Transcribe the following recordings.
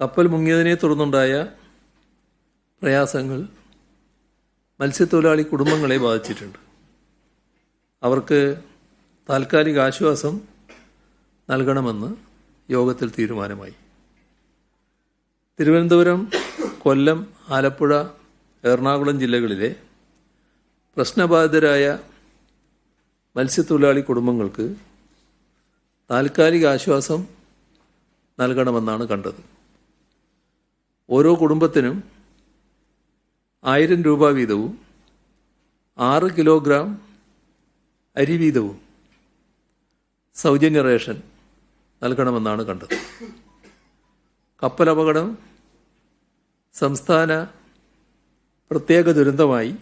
കപ്പൽ മുങ്ങിയതിനെ തുടർന്നുണ്ടായ പ്രയാസങ്ങൾ മത്സ്യത്തൊഴിലാളി കുടുംബങ്ങളെ ബാധിച്ചിട്ടുണ്ട്. അവർക്ക് താൽക്കാലിക ആശ്വാസം നൽകണമെന്ന് യോഗത്തിൽ തീരുമാനമായി. തിരുവനന്തപുരം, കൊല്ലം, ആലപ്പുഴ, എറണാകുളം ജില്ലകളിലെ പ്രശ്നബാധിതരായ മത്സ്യത്തൊഴിലാളി കുടുംബങ്ങൾക്ക് താൽക്കാലിക ആശ്വാസം നൽകണമെന്നാണ് കണ്ടത്. ഓരോ കുടുംബത്തിനും 1000 രൂപ വീതവും 6 കിലോഗ്രാം അരി വീതവും സൗജന്യ റേഷൻ നൽകണമെന്നാണ് കണ്ടത്. കപ്പലപകടം സംസ്ഥാന പ്രത്യേക ദുരന്തമായി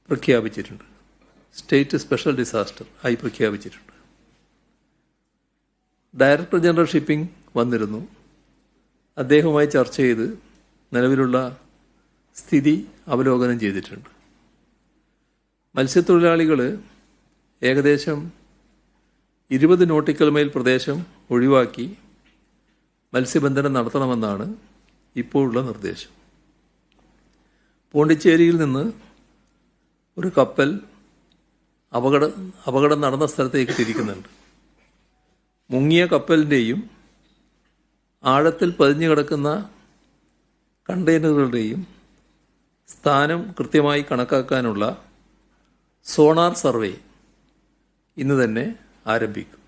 പ്രഖ്യാപിച്ചിട്ടുണ്ട്. സ്റ്റേറ്റ് സ്പെഷ്യൽ ഡിസാസ്റ്റർ ആയി പ്രഖ്യാപിച്ചിട്ടുണ്ട്. ഡയറക്ടർ ജനറൽ ഷിപ്പിംഗ് വന്നിരുന്നു. അദ്ദേഹവുമായി ചർച്ച ചെയ്ത് നിലവിലുള്ള സ്ഥിതി അവലോകനം ചെയ്തിട്ടുണ്ട്. മത്സ്യത്തൊഴിലാളികൾ ഏകദേശം 20 നോട്ടിക്കൽ മൈൽ പ്രദേശം ഒഴിവാക്കി മത്സ്യബന്ധനം നടത്തണമെന്നാണ് ഇപ്പോഴുള്ള നിർദ്ദേശം. പോണ്ടിച്ചേരിയിൽ നിന്ന് ഒരു കപ്പൽ അപകടം നടന്ന സ്ഥലത്തേക്ക് തിരിക്കുന്നുണ്ട്. മുങ്ങിയ കപ്പലിൻ്റെയും ആഴത്തിൽ പതിഞ്ഞു കിടക്കുന്ന കണ്ടെയ്നറുകളുടെയും സ്ഥാനം കൃത്യമായി കണക്കാക്കാനുള്ള സോണാർ സർവേ ഇന്ന് തന്നെ ആരംഭിക്കും.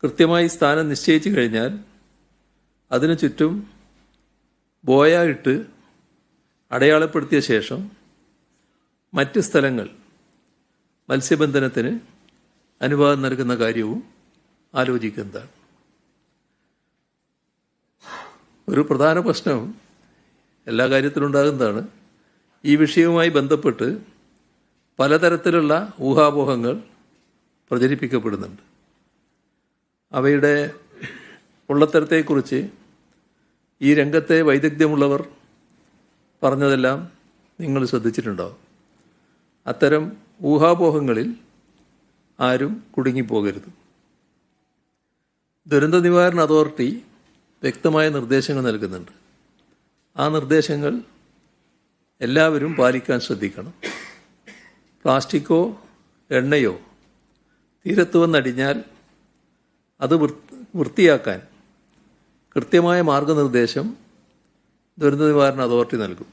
കൃത്യമായി സ്ഥാനം നിശ്ചയിച്ചു കഴിഞ്ഞാൽ അതിനു ചുറ്റും ബോയ ഇട്ട് അടയാളപ്പെടുത്തിയ ശേഷം മറ്റ് സ്ഥലങ്ങൾ മത്സ്യബന്ധനത്തിന് അനുവാദം നൽകുന്ന കാര്യവും ആലോചിക്കുന്നതാണ്. ഒരു പ്രധാന പ്രശ്നം എല്ലാ കാര്യത്തിലുണ്ടാകുന്നതാണ്. ഈ വിഷയവുമായി ബന്ധപ്പെട്ട് പലതരത്തിലുള്ള ഊഹാപോഹങ്ങൾ പ്രചരിപ്പിക്കപ്പെടുന്നുണ്ട്. അവയുടെ പൊള്ളത്തരത്തെക്കുറിച്ച് ഈ രംഗത്തെ വൈദഗ്ധ്യമുള്ളവർ പറഞ്ഞതെല്ലാം നിങ്ങൾ ശ്രദ്ധിച്ചിട്ടുണ്ടാവും. അത്തരം ഊഹാപോഹങ്ങളിൽ ആരും കുടുങ്ങിപ്പോകരുത്. ദുരന്ത നിവാരണ അതോറിറ്റി വ്യക്തമായ നിർദ്ദേശങ്ങൾ നൽകുന്നുണ്ട്. ആ നിർദ്ദേശങ്ങൾ എല്ലാവരും പാലിക്കാൻ ശ്രദ്ധിക്കണം. പ്ലാസ്റ്റിക്കോ എണ്ണയോ തീരത്ത് വന്നടിഞ്ഞാൽ അത് വൃത്തിയാക്കാൻ കൃത്യമായ മാർഗനിർദ്ദേശം ദുരന്ത നിവാരണ അതോറിറ്റി നൽകും.